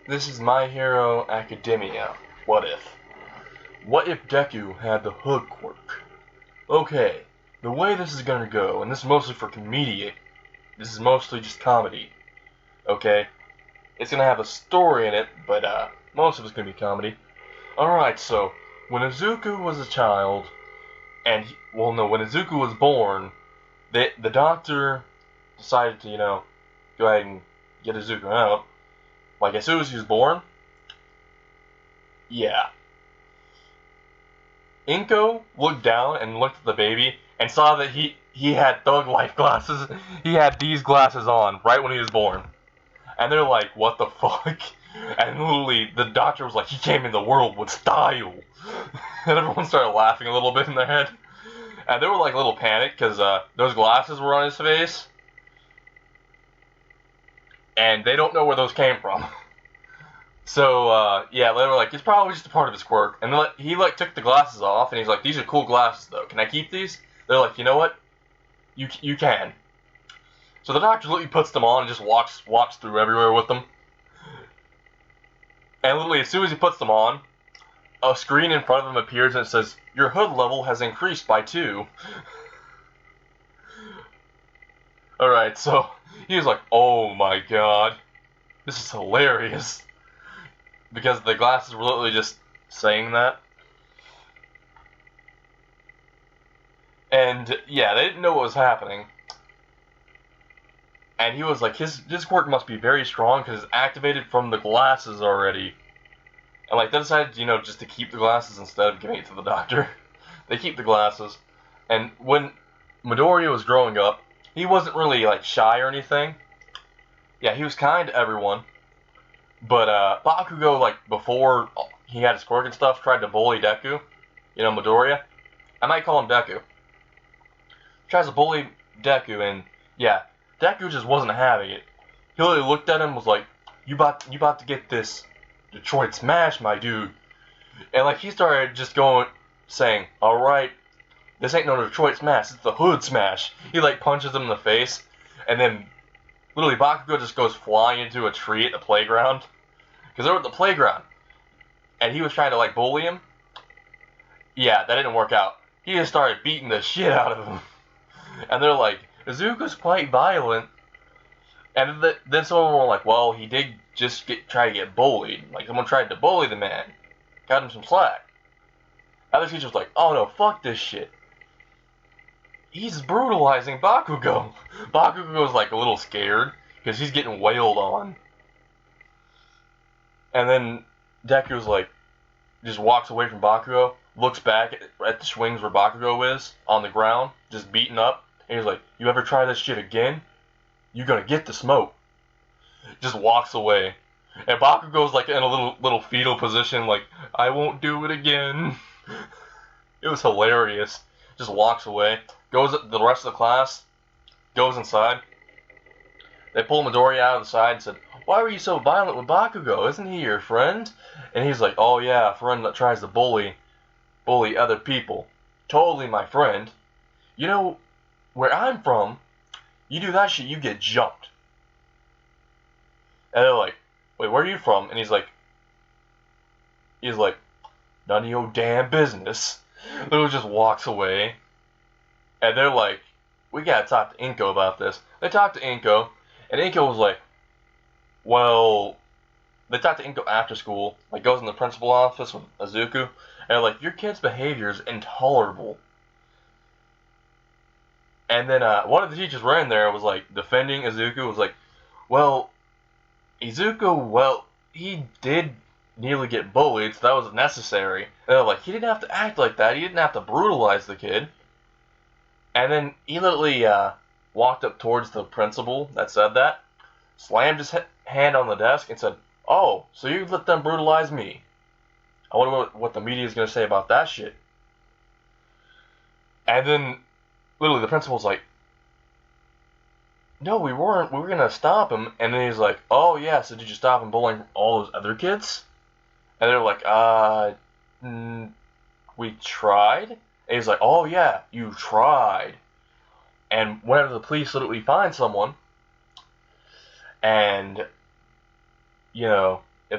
This is My Hero Academia. What if? What if Deku had the hood quirk? Okay, the way this is gonna go, and this is mostly for comedic, this is mostly just comedy, okay? It's gonna have a story in it, but most of it's gonna be comedy. Alright, so, when Izuku was a child, when Izuku was born, the doctor decided to, go ahead and get Izuku out. Like, as soon as he was born, yeah. Inko looked down and looked at the baby and saw that he had thug life glasses. He had these glasses on right when he was born. And they're like, what the fuck? And literally, the doctor was like, he came in the world with style. And everyone started laughing a little bit in their head. And they were like a little panicked because those glasses were on his face. And they don't know where those came from. So, yeah, they were like, it's probably just a part of his quirk. And then he, took the glasses off, and he's like, these are cool glasses, though. Can I keep these? They're like, you know what? You can. So the doctor literally puts them on and just walks through everywhere with them. And literally, as soon as he puts them on, a screen in front of him appears and it says, your hood level has increased by 2. Alright, so he was like, oh my god. This is hilarious. Because the glasses were literally just saying that. And, yeah, they didn't know what was happening. And he was like, his quirk must be very strong because it's activated from the glasses already. And, they decided, just to keep the glasses instead of giving it to the doctor. They keep the glasses. And when Midoriya was growing up, he wasn't really, shy or anything. Yeah, he was kind to everyone. But, Bakugo, before he had his quirk and stuff, tried to bully Deku. Midoriya. I might call him Deku. Tries to bully Deku, and, yeah, Deku just wasn't having it. He literally looked at him and was like, you about to get this Detroit Smash, my dude. And, he started just saying, alright, this ain't no Detroit Smash, it's the Hood Smash. He, punches him in the face, and then literally, Bakugo just goes flying into a tree at the playground. Because they were at the playground. And he was trying to, bully him. Yeah, that didn't work out. He just started beating the shit out of him. And they're like, Izuku's quite violent. And then someone were like, well, he did just try to get bullied. Someone tried to bully the man. Got him some slack. Other teacher was like, oh no, fuck this shit. He's brutalizing Bakugo. Bakugo's a little scared because he's getting wailed on. And then Deku's just walks away from Bakugo, looks back at the swings where Bakugo is on the ground, just beaten up, and he's like, you ever try this shit again? You're gonna get the smoke. Just walks away. And Bakugo's in a little fetal position, I won't do it again. It was hilarious. Just walks away. Goes the rest of the class, goes inside. They pull Midoriya out of the side and said, why were you so violent with Bakugo? Isn't he your friend? And he's like, oh yeah, a friend that tries to bully other people. Totally my friend. Where I'm from, you do that shit, you get jumped. And they're like, wait, where are you from? And he's like, none of your damn business. Literally just walks away. And they're like, we gotta talk to Inko about this. They talked to Inko, and Inko was like, well, they talked to Inko after school, goes in the principal office with Izuku, and they're like, your kid's behavior is intolerable. And then one of the teachers were in there was defending Izuku, was like, well, Izuku, he did nearly get bullied, so that was necessary. And they're like, he didn't have to act like that, he didn't have to brutalize the kid. And then he literally walked up towards the principal that said that, slammed his hand on the desk, and said, oh, so you let them brutalize me. I wonder what the media is going to say about that shit. And then, literally, the principal's like, no, we weren't. We were going to stop him. And then he's like, oh, yeah, so did you stop him bullying all those other kids? And they're like, we tried? And he's like, oh, yeah, you tried. And whenever the police literally find someone, and,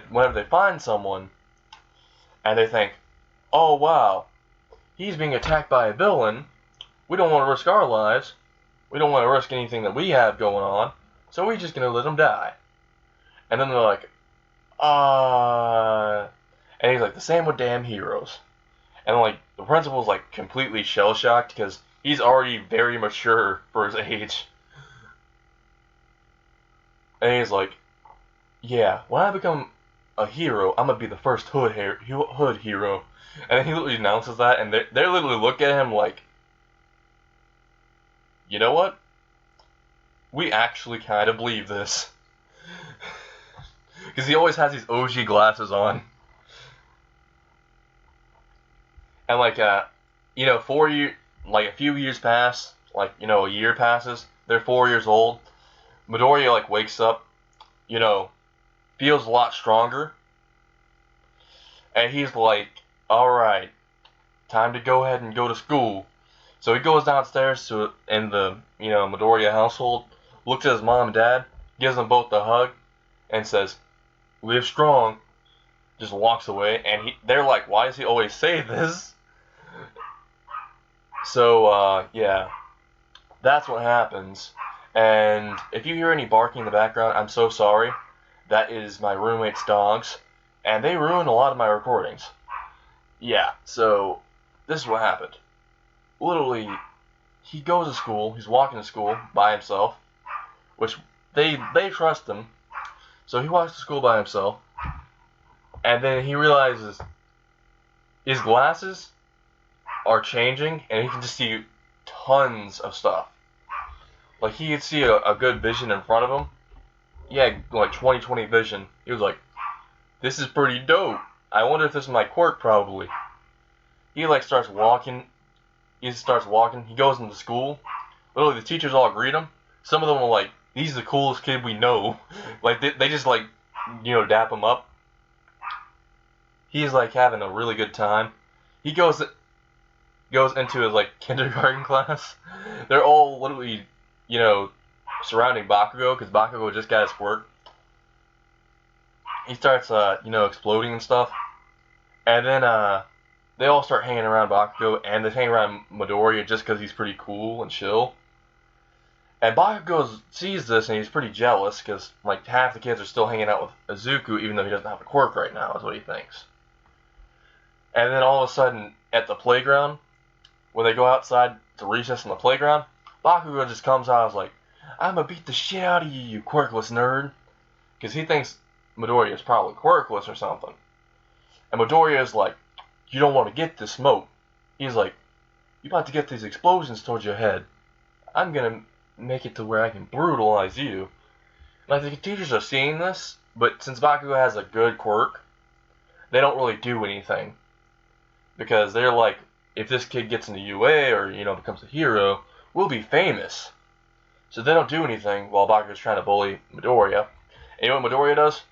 whenever they find someone, and they think, oh wow, he's being attacked by a villain, we don't want to risk our lives, we don't want to risk anything that we have going on, so we're just gonna let him die. And then they're like, and he's like, the same with damn heroes. And like, the principal's like completely shell-shocked because he's already very mature for his age. And he's like, yeah, when I become a hero, I'm gonna be the first hood hero. And then he literally announces that, and they literally look at him like, you know what? We actually kind of believe this. Because he always has these OG glasses on. And like, like a few years pass, like, a year passes, they're 4 years old. Midoriya like wakes up, feels a lot stronger. And he's like, alright, time to go ahead and go to school. So he goes downstairs in the, Midoriya household, looks at his mom and dad, gives them both a hug, and says, live strong. Just walks away, and they're like, why does he always say this? So, yeah, that's what happens. And if you hear any barking in the background, I'm so sorry. That is my roommate's dogs, and they ruin a lot of my recordings. Yeah, so this is what happened. Literally, he goes to school, he's walking to school by himself, which they trust him. So he walks to school by himself, and then he realizes his glasses are changing, and he can just see tons of stuff. Like, he could see a good vision in front of him. He had, like, 20/20 vision. He was like, this is pretty dope. I wonder if this is my quirk, probably. He, like, starts walking. He goes into school. Literally, the teachers all greet him. Some of them are like, he's the coolest kid we know. Like, they just, like, dap him up. He's, like, having a really good time. He goes into his, like, kindergarten class. They're all literally, surrounding Bakugo, because Bakugo just got his quirk. He starts, exploding and stuff. And then, they all start hanging around Bakugo, and they hang around Midoriya just because he's pretty cool and chill. And Bakugo sees this, and he's pretty jealous, because, like, half the kids are still hanging out with Izuku, even though he doesn't have a quirk right now, is what he thinks. And then all of a sudden, at the playground, when they go outside to recess in the playground, Bakugo just comes out and is like, I'm gonna beat the shit out of you, you quirkless nerd. Because he thinks Midoriya is probably quirkless or something. And Midoriya is like, you don't want to get this smoke. He's like, you about to get these explosions towards your head. I'm gonna make it to where I can brutalize you. Like, the teachers are seeing this, but since Bakugo has a good quirk, they don't really do anything. Because they're like, if this kid gets into UA or, becomes a hero, we'll be famous. So they don't do anything while Bakugo's trying to bully Midoriya. And you know what Midoriya does?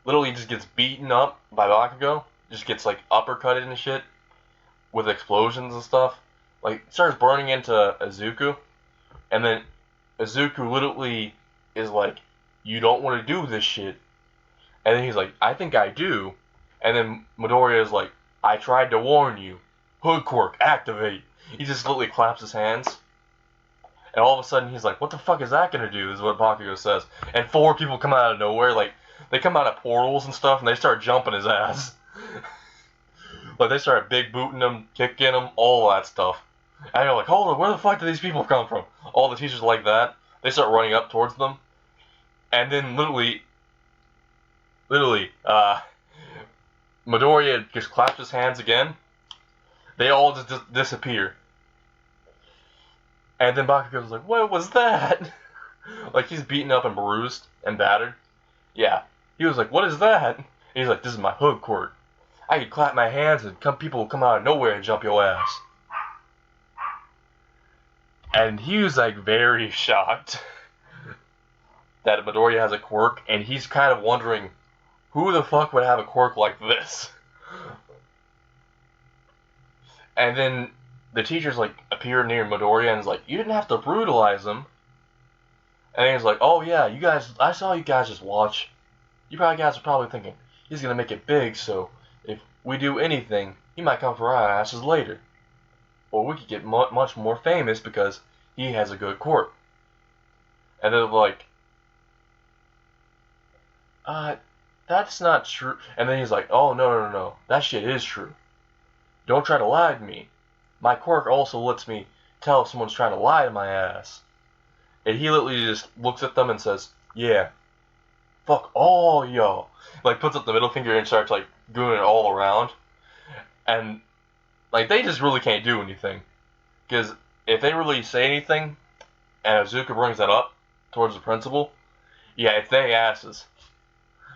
Literally just gets beaten up by Bakugo. Just gets, like, uppercutted and shit. With explosions and stuff. Like, starts burning into Izuku. And then Izuku literally is like, you don't want to do this shit. And then he's like, I think I do. And then Midoriya is like, I tried to warn you. Hood quirk, activate. He just literally claps his hands. And all of a sudden he's like, what the fuck is that gonna do? Is what Bakugo says. And 4 people come out of nowhere, like, they come out of portals and stuff, and they start jumping his ass. Like, they start big booting him, kicking him, all that stuff. And you're like, hold on, where the fuck do these people come from? All the teachers like that. They start running up towards them. And then literally, Midoriya just claps his hands again. They all just disappear. And then Bakugo's like, what was that? Like, he's beaten up and bruised and battered. Yeah. He was like, what is that? And he's like, this is my hood quirk. I could clap my hands and people will come out of nowhere and jump your ass. And he was, like, very shocked that Midoriya has a quirk, and he's kind of wondering, who the fuck would have a quirk like this? And then the teachers, like, appear near Midoriya and is like, you didn't have to brutalize him. And he's like, oh yeah, you guys, I saw you guys just watch. you probably guys are probably thinking, he's gonna make it big, so if we do anything, he might come for our asses later. Or we could get much more famous because he has a good quirk. And they're like, that's not true. And then he's like, oh, no, that shit is true. Don't try to lie to me. My quirk also lets me tell if someone's trying to lie to my ass. And he literally just looks at them and says, yeah, fuck all y'all. Like, puts up the middle finger and starts, like, doing it all around. And, like, they just really can't do anything. Because if they really say anything, and Izuku brings that up towards the principal, yeah, it's they asses.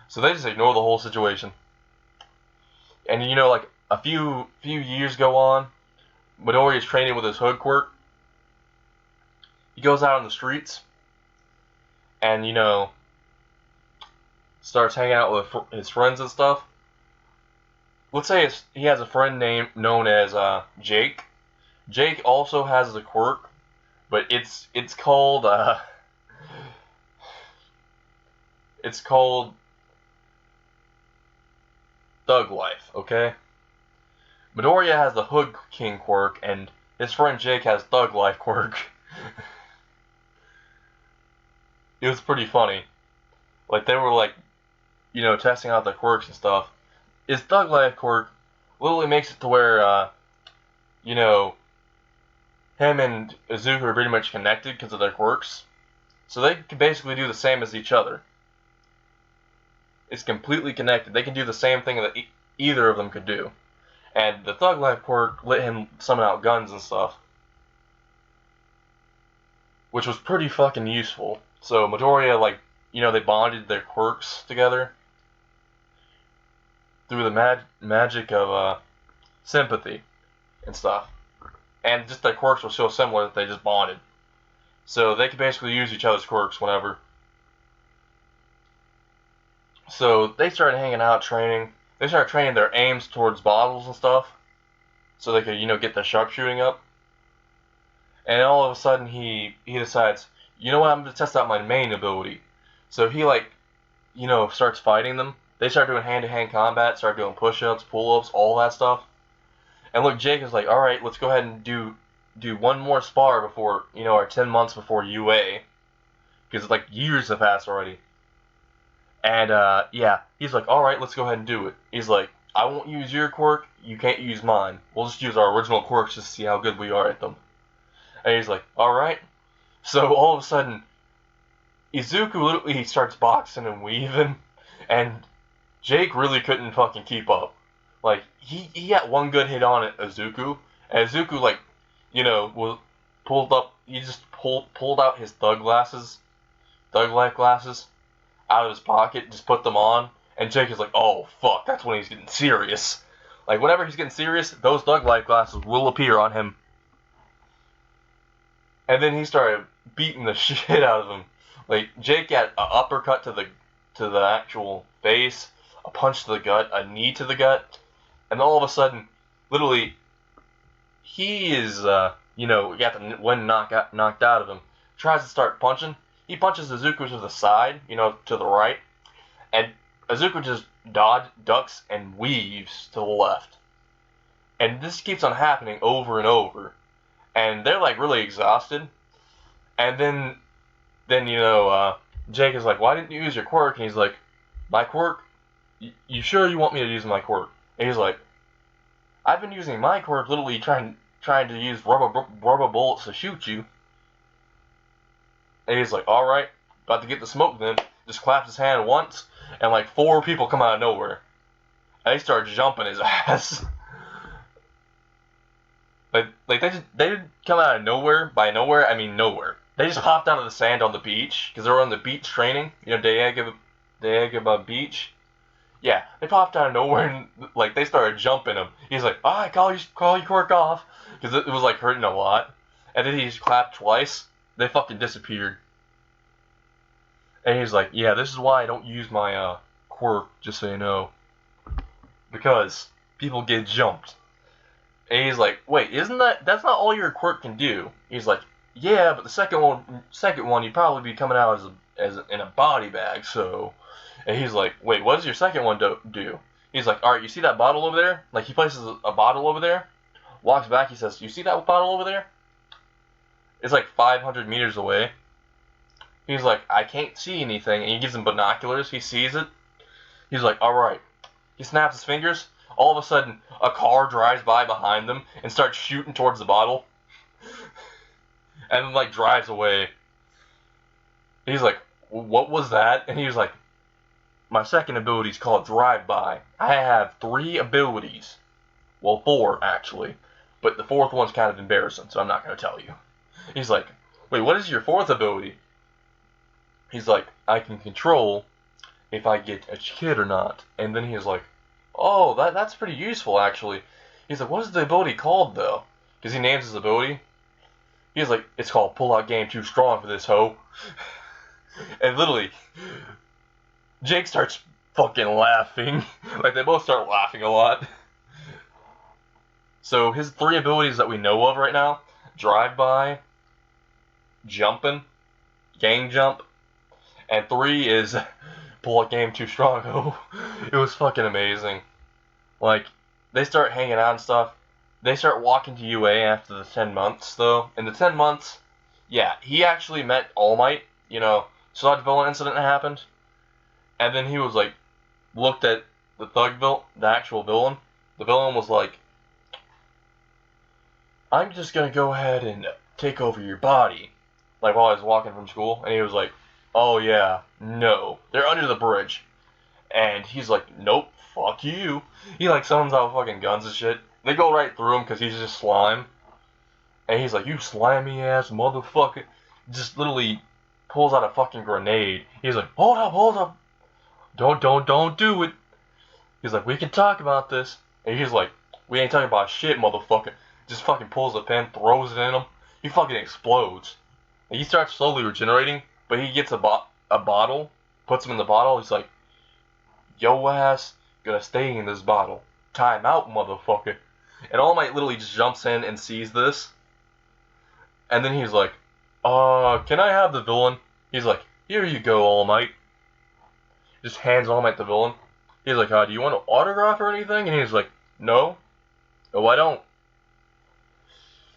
So they just ignore the whole situation. And, you know, like, a few years go on, Midoriya's training with his hood quirk. He goes out on the streets, and, you know, starts hanging out with his friends and stuff. Let's say he has a friend known as Jake. Jake also has the quirk, but it's called Thug Life, okay? Midoriya has the Hood King quirk, and his friend Jake has Thug Life quirk. It was pretty funny. Like, they were, like, you know, testing out the quirks and stuff. His Thug Life quirk literally makes it to where, you know, him and Izuku are pretty much connected because of their quirks. So they can basically do the same as each other. It's completely connected. They can do the same thing that either of them could do. And the Thug Life quirk let him summon out guns and stuff, which was pretty fucking useful. So Midoriya, like, you know, they bonded their quirks together through the magic of sympathy and stuff. And just their quirks were so similar that they just bonded. So they could basically use each other's quirks whenever. So they started hanging out, training. They started training their aims towards bottles and stuff, so they could, you know, get their sharpshooting up. And all of a sudden, he decides, you know what, I'm gonna test out my main ability. So he, like, you know, starts fighting them. They start doing hand-to-hand combat, start doing push-ups, pull-ups, all that stuff. And look, Jake is like, all right, let's go ahead and do one more spar before, you know, our 10 months before UA, because like years have passed already. And, yeah, he's like, alright, let's go ahead and do it. He's like, I won't use your quirk, you can't use mine. We'll just use our original quirks just to see how good we are at them. And he's like, alright. So, all of a sudden, Izuku literally starts boxing and weaving, and Jake really couldn't fucking keep up. Like, he got one good hit on it, Izuku, and Izuku, like, you know, he just pulled out his thug life glasses, out of his pocket, just put them on, and Jake is like, oh fuck, that's when he's getting serious. Like, whenever he's getting serious, those Thug Life glasses will appear on him. And then he started beating the shit out of him. Like, Jake got an uppercut to the actual face, a punch to the gut, a knee to the gut, and all of a sudden, literally, he is, you know, got the wind knocked out of him, tries to start punching. He punches Izuku to the side, you know, to the right, and Izuku just ducks and weaves to the left. And this keeps on happening over and over. And they're, like, really exhausted. And then you know, Jake is like, why didn't you use your quirk? And he's like, my quirk? You sure you want me to use my quirk? And he's like, I've been using my quirk literally trying to use rubber bullets to shoot you. And he's like, alright, about to get the smoke then. Just claps his hand once, and like 4 people come out of nowhere. And they start jumping his ass. Like they didn't come out of nowhere. By nowhere, I mean nowhere. They just popped out of the sand on the beach, because they were on the beach training. You know, Dayagaba Beach. Yeah, they popped out of nowhere, and like they started jumping him. He's like, alright, call your quirk off. Because it was like hurting a lot. And then he just clapped twice. They fucking disappeared. And he's like, yeah, this is why I don't use my quirk, just so you know. Because people get jumped. And he's like, wait, that's not all your quirk can do. He's like, yeah, but the second one you'd probably be coming out as in a body bag, so And he's like, wait, what does your second one do? He's like, alright, you see that bottle over there? Like, he places a bottle over there, walks back, he says, you see that bottle over there? It's like 500 meters away. He's like, I can't see anything, and he gives him binoculars, he sees it. He's like, alright. He snaps his fingers, all of a sudden, a car drives by behind them and starts shooting towards the bottle. And then, like, drives away. He's like, what was that? And he was like, my second ability is called Drive-By. I have 3 abilities. Well, 4, actually. But the 4th one's kind of embarrassing, so I'm not going to tell you. He's like, wait, what is your 4th ability? He's like, I can control if I get a kid or not. And then he's like, oh, that's pretty useful, actually. He's like, what is the ability called, though? Because he names his ability. He's like, it's called Pull Out Game Too Strong for this hoe. And literally, Jake starts fucking laughing. Like, they both start laughing a lot. So, his 3 abilities that we know of right now, Drive-By, Jumping, Gang Jump, and 3 is Pull Out Game Too Strong. Oh, it was fucking amazing. Like, they start hanging out and stuff. They start walking to UA after the 10 months, though. In the 10 months, yeah, he actually met All Might, you know, saw the villain incident that happened. And then he was like, looked at the the actual villain. The villain was like, I'm just gonna go ahead and take over your body. Like, while I was walking from school. And he was like, oh yeah, no, they're under the bridge. And he's like, nope, fuck you. He like summons out fucking guns and shit. They go right through him because he's just slime. And he's like, you slimy ass motherfucker. Just literally pulls out a fucking grenade. He's like, hold up. Don't do it. He's like, we can talk about this. And he's like, we ain't talking about shit, motherfucker. Just fucking pulls the pin, throws it in him. He fucking explodes. And he starts slowly regenerating, but he gets a bottle, puts him in the bottle. He's like, yo ass gonna stay in this bottle. Time out, motherfucker. And All Might literally just jumps in and sees this. And then he's like, can I have the villain? He's like, here you go, All Might. Just hands All Might the villain. He's like, do you want an autograph or anything? And he's like, no. Oh, I don't.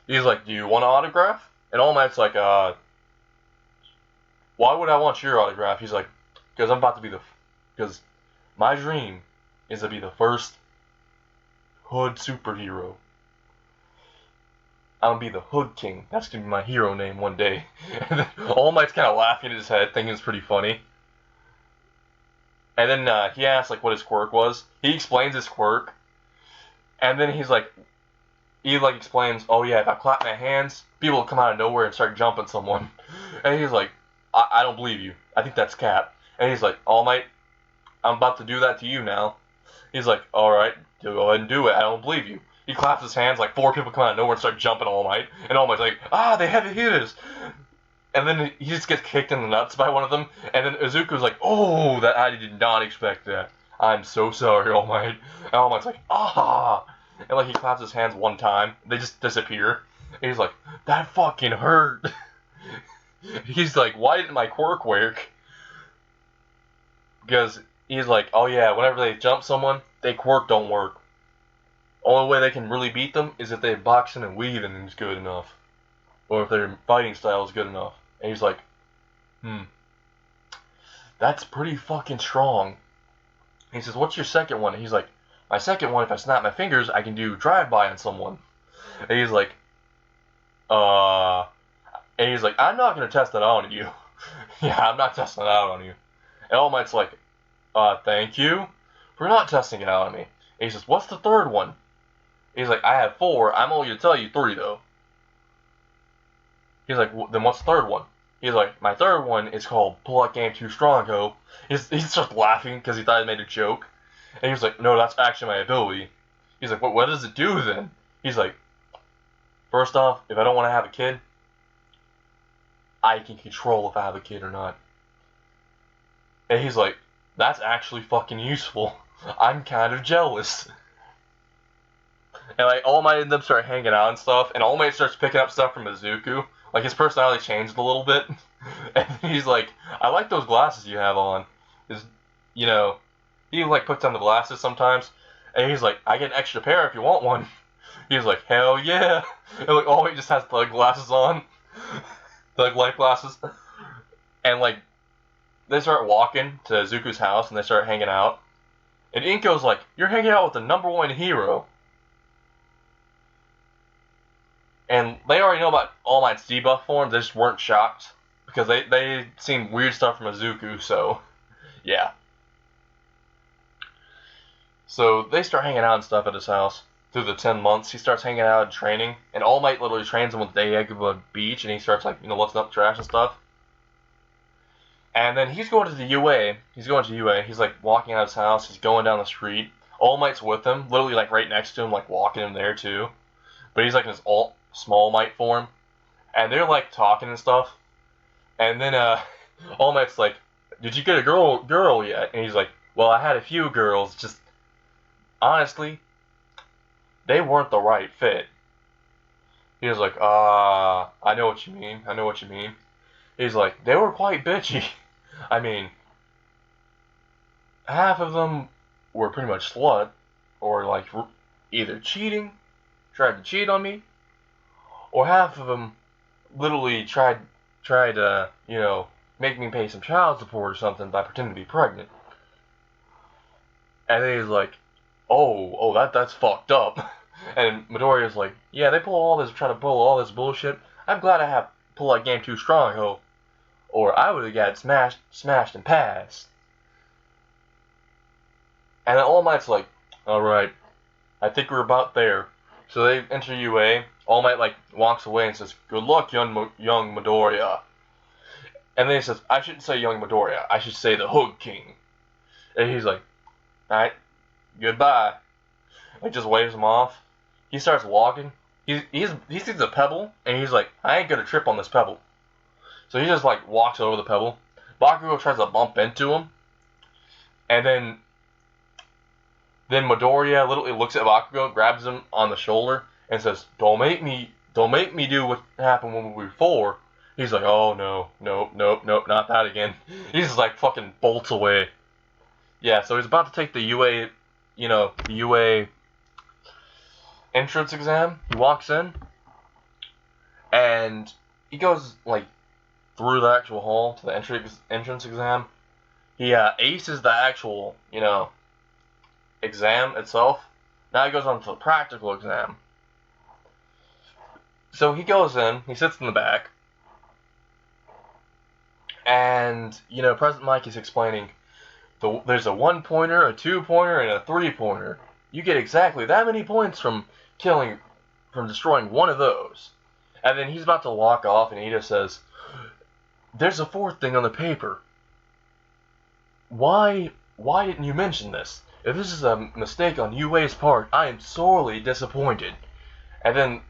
He's like, do you want an autograph? And All Might's like, why would I want your autograph? He's like, because I'm about to be because my dream is to be the first hood superhero. I'm gonna be the Hood King. That's gonna be my hero name one day. And then All Might's kind of laughing in his head, thinking it's pretty funny. And then he asks like what his quirk was. He explains his quirk, and then he's like, he like explains, oh yeah, if I clap my hands, people will come out of nowhere and start jumping someone. And he's like, I don't believe you. I think that's cap. And he's like, All Might, I'm about to do that to you now. He's like, alright, go ahead and do it. I don't believe you. He claps his hands, like 4 people come out of nowhere and start jumping All Might. And All Might's like, they heavy hitters. And then he just gets kicked in the nuts by one of them. And then Izuku's like, oh, that I did not expect that. I'm so sorry, All Might. And All Might's like, And like he claps his hands one time. They just disappear. And he's like, that fucking hurt. He's like, why didn't my quirk work? Because he's like, oh yeah, whenever they jump someone, their quirk don't work. Only way they can really beat them is if their boxing and weaving is good enough. Or if their fighting style is good enough. And he's like, that's pretty fucking strong. He says, what's your second one? And he's like, my second one, if I snap my fingers, I can do drive-by on someone. And he's like, I'm not gonna test that out on you. Yeah, I'm not testing it out on you. And All Might's like, thank you for not testing it out on me. And he says, what's the third one? He's like, I have 4. I'm only gonna tell you 3 though. He's like, then what's the third one? He's like, my third one is called Pull Out Game Too Strong, ho. He starts laughing because he thought I made a joke. And he was like, no, that's actually my ability. He's like, what does it do then? He's like, first off, if I don't want to have a kid, I can control if I have a kid or not. And he's like, that's actually fucking useful. I'm kind of jealous. And like, All Might and them start hanging out and stuff, and All Might starts picking up stuff from Izuku. Like, his personality changed a little bit. And he's like, I like those glasses you have on. he like puts on the glasses sometimes, and he's like, I get an extra pair if you want one. He's like, hell yeah, and like All Might just has the glasses on, the life glasses, and like they start walking to Zuko's house and they start hanging out, and Inko's like, you're hanging out with the #1 hero. And they already know about All Might's debuff form, they just weren't shocked. Because they seen weird stuff from Izuku, so yeah. So they start hanging out and stuff at his house. Through the 10 months, he starts hanging out and training. And All Might literally trains him with Daegu Beach, and he starts like, lifting up trash and stuff. And then he's going to the UA. He's like walking out of his house, he's going down the street. All Might's with him, literally like right next to him, like walking him there too. But he's like in his small Might form. And they're like talking and stuff. And then All Might's like, did you get a girl yet? And he's like, well, I had a few girls, just honestly, they weren't the right fit. He was like, I know what you mean. He's like, they were quite bitchy. I mean, half of them were pretty much slut, or like either tried to cheat on me, or half of them literally tried to, make me pay some child support or something by pretending to be pregnant. And then he's like, oh, that's fucked up. And Midoriya's like, yeah, they try to pull all this bullshit. I'm glad I have pull that game too strong, ho. Or I would have got smashed and passed. And then All Might's like, alright, I think we're about there. So they enter UA. All Might like walks away and says, good luck, young Midoriya. And then he says, I shouldn't say young Midoriya, I should say the Hood King. And he's like, alright, goodbye. Like just waves him off. He starts walking. He sees a pebble, and he's like, I ain't gonna trip on this pebble. So he just like walks over the pebble. Bakugo tries to bump into him, and then Midoriya literally looks at Bakugo, grabs him on the shoulder, and says, Don't make me do what happened when we were before. He's like, oh no, nope, not that again. He just like fucking bolts away. Yeah, so he's about to take the UA, the UA entrance exam. He walks in, and he goes like through the actual hall to the entrance exam. He aces the actual, exam itself. Now he goes on to the practical exam. So he goes in, he sits in the back, and President Mike is explaining there's a 1-pointer, a 2-pointer, and a 3-pointer. You get exactly that many points from destroying one of those. And then he's about to walk off, and Ida says, there's a 4th thing on the paper. Why didn't you mention this? If this is a mistake on UA's part, I am sorely disappointed. And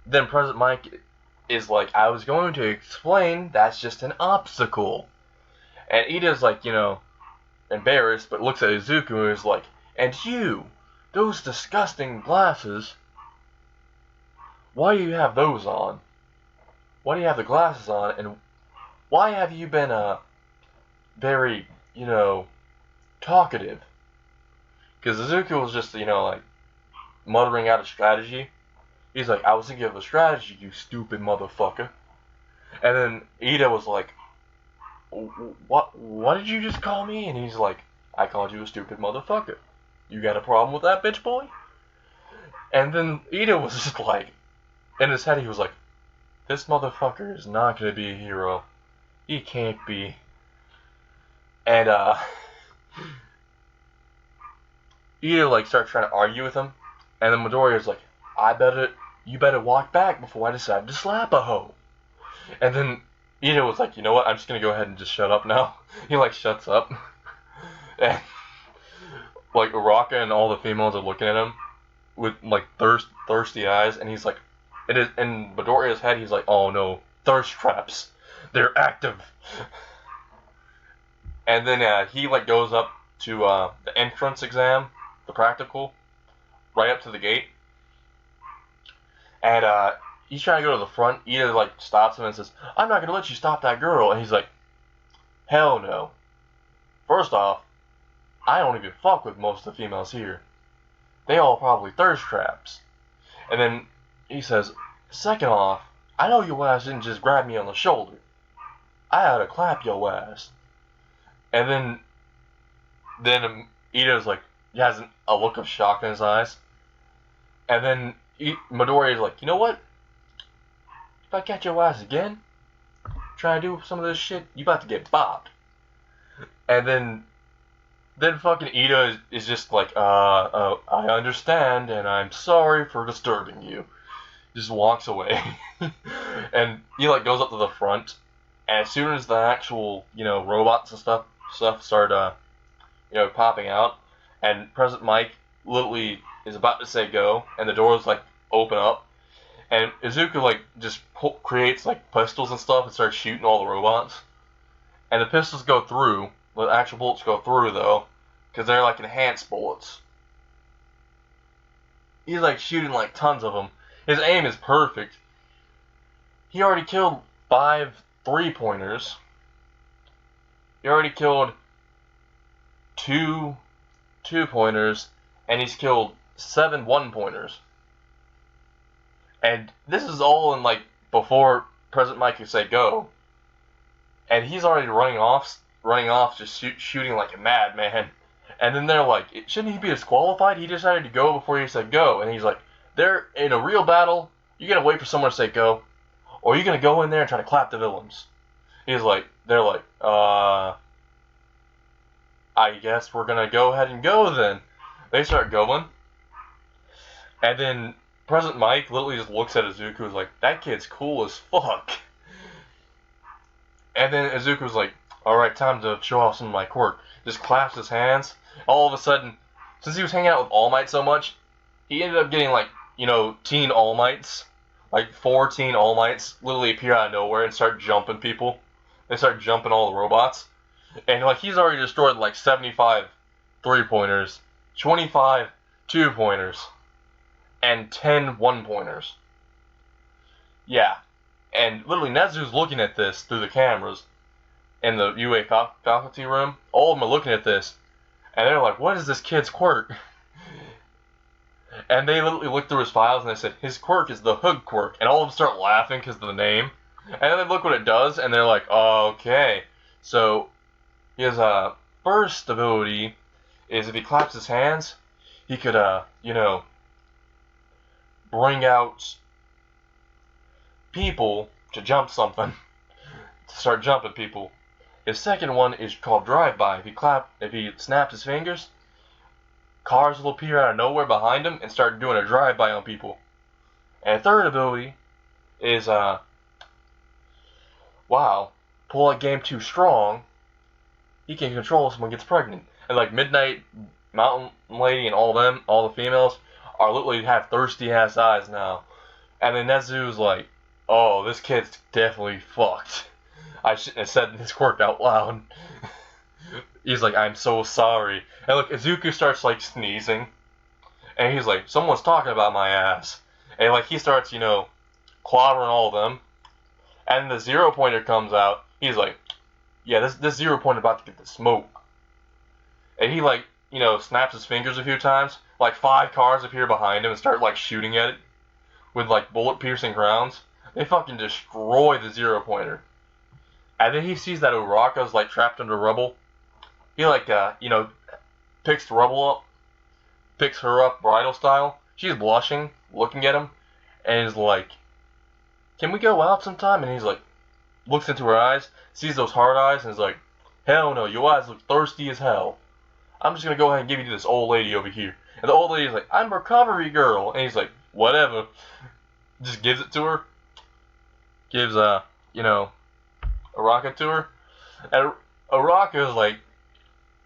then President Mike is like, I was going to explain, that's just an obstacle. And Ida's like, embarrassed, but looks at Izuku and is like, and you, those disgusting glasses, why do you have those on? Why do you have the glasses on? And why have you been very, talkative? Because Izuku was just, like, muttering out a strategy. He's like, I was thinking of a strategy, you stupid motherfucker. And then Ida was like, what did you just call me? And he's like, I called you a stupid motherfucker. You got a problem with that, bitch boy? And then Ida was just like, in his head he was like, this motherfucker is not going to be a hero. He can't be. And Ida like starts trying to argue with him. And then Midoriya's like, you better walk back before I decide to slap a hoe. And then Ida was like, you know what, I'm just going to go ahead and just shut up now. He like shuts up. And like Uraka and all the females are looking at him with like thirsty eyes, and he's like, in Midoriya's head he's like, oh no, thirst traps, they're active. And then he like goes up to the entrance exam, the practical, right up to the gate, and he's trying to go to the front. Ida like stops him and says, I'm not gonna let you stop that girl. And he's like, hell no. First off, I don't even fuck with most of the females here. They all probably thirst traps. And then he says, second off, I know your ass didn't just grab me on the shoulder. I had to clap your ass. And then Ito's like, he has a look of shock in his eyes. And then Midoriya's like, you know what? If I catch your ass again, trying to do some of this shit, you about to get bopped. And then fucking Ito is just like, I understand, and I'm sorry for disturbing you. Just walks away. And he like goes up to the front, and as soon as the actual, robots and stuff start, popping out, and President Mike literally is about to say go, and the doors like open up, and Izuku like just creates like pistols and stuff and starts shooting all the robots, and the pistols go through, the actual bullets go through though, because they're like enhanced bullets. He's like shooting like tons of them. His aim is perfect. He already killed 5 3-pointers. He already killed 2 2-pointers, and he's killed 7 1-pointers. And this is all in like before President Mike could say go. And he's already running off, just shooting like a madman. And then they're like, shouldn't he be disqualified? He decided to go before he said go. And he's like, they're in a real battle. You gotta wait for someone to say go, or you're gonna go in there and try to clap the villains. They're like, I guess we're gonna go ahead and go then. They start going, and then President Mike literally just looks at Izuku and is like, that kid's cool as fuck. And then Izuku's like, alright, time to show off some of my quirk. Just claps his hands. All of a sudden, since he was hanging out with All Might so much, he ended up getting like, teen All Mights. Like 4 teen All Mights literally appear out of nowhere and start jumping people. They start jumping all the robots. And like he's already destroyed like 75 3-pointers, 25 2-pointers, and 10 1-pointers. Yeah. And literally Nezu's looking at this through the cameras in the UA faculty room. All of them are looking at this, and they're like, what is this kid's quirk? And they literally look through his files and they said, his quirk is the Hood quirk. And all of them start laughing because of the name. And then they look what it does, and they're like, oh, okay. So his first ability is if he claps his hands, he could, bring out people to jump something, to start jumping people. His second one is called drive-by. If he snaps his fingers, cars will appear out of nowhere behind him and start doing a drive-by on people. And third ability is, pull a game too strong, he can control if someone gets pregnant. And like Midnight Mountain Lady and all the females, are literally have thirsty ass eyes now. And then Nezu's like, oh, this kid's definitely fucked. I shouldn't have said this quirk out loud. He's like, I'm so sorry. And look, Izuku starts like sneezing. And he's like, someone's talking about my ass. And like he starts, clobbering all of them. And the 0-pointer comes out. He's like, yeah, this 0-pointer about to get the smoke. And he like, snaps his fingers a few times. Like 5 cars appear behind him and start like shooting at it with like bullet-piercing rounds. They fucking destroy the 0-pointer. And then he sees that Uraka's like trapped under rubble. He like, picks the rubble up, picks her up bridal style. She's blushing, looking at him, and is like, can we go out sometime? And he's like, looks into her eyes, sees those hard eyes, and is like, hell no, your eyes look thirsty as hell. I'm just gonna go ahead and give you to this old lady over here. And the old lady's like, I'm a recovery girl. And he's like, whatever. Just gives it to her. Gives, Uraka to her. And Uraka is like,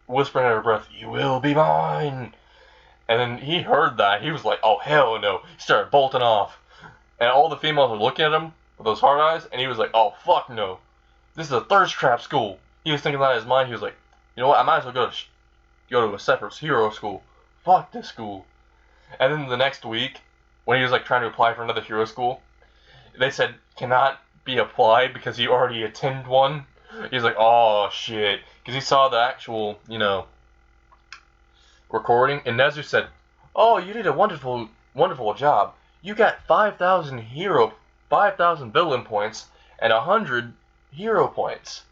whispering under her breath, you will be mine. And then he heard that. He was like, oh, hell no. He started bolting off. And all the females were looking at him with those hard eyes. And he was like, oh, fuck no. This is a thirst trap school. He was thinking that in his mind. He was like, you know what? I might as well go to a separate hero school. Fuck this school. And then the next week, when he was like trying to apply for another hero school, they said, cannot be applied because he already attended one. He's like, oh, shit. Because he saw the actual, recording, and Nezu said, "Oh, you did a wonderful, wonderful job. You got 5,000 villain points, and 100 hero points."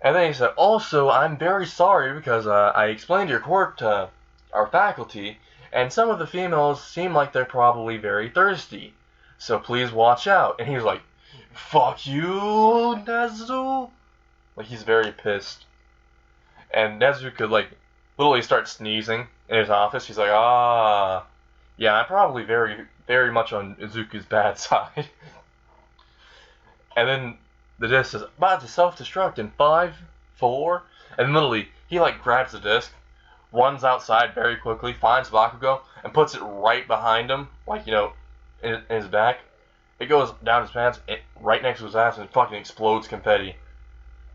And then he said, "Also, I'm very sorry because I explained your quirk to our faculty, and some of the females seem like they're probably very thirsty. So please watch out." And he was like, "Fuck you, Nezu!" Like, he's very pissed. And Nezu could, like, literally start sneezing in his office. He's like, yeah, I'm probably very, very much on Izuku's bad side. And then the disc is about to self-destruct in 5, 4, and literally, he, like, grabs the disc, runs outside very quickly, finds Bakugo, and puts it right behind him, like, in his back. It goes down his pants, right next to his ass, and it fucking explodes confetti.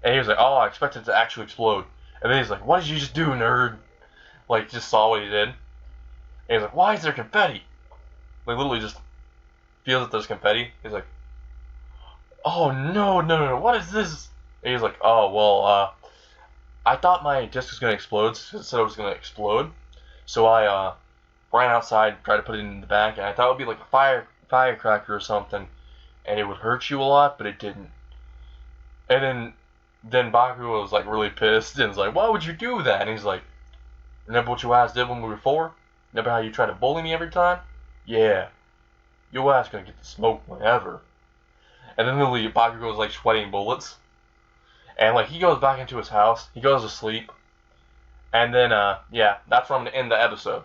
And he was like, "Oh, I expect it to actually explode." And then he's like, "What did you just do, nerd?" Like, just saw what he did. And he's like, "Why is there confetti?" Like, literally just feels that there's confetti. He's like, "Oh, no, what is this?" And he's like, "Oh, well, I thought my disc was going to explode, so it said it was going to explode. So I, ran outside, tried to put it in the back, and I thought it would be like a firecracker or something, and it would hurt you a lot, but it didn't." And then Bakugo was like really pissed and was like, "Why would you do that?" And he's like, "Remember what your ass did when we were 4? Remember how you tried to bully me every time? Yeah, your ass gonna get the smoke whenever." And then literally Bakugo's like sweating bullets. And like he goes back into his house, he goes to sleep, and then yeah, that's where I'm gonna end the episode.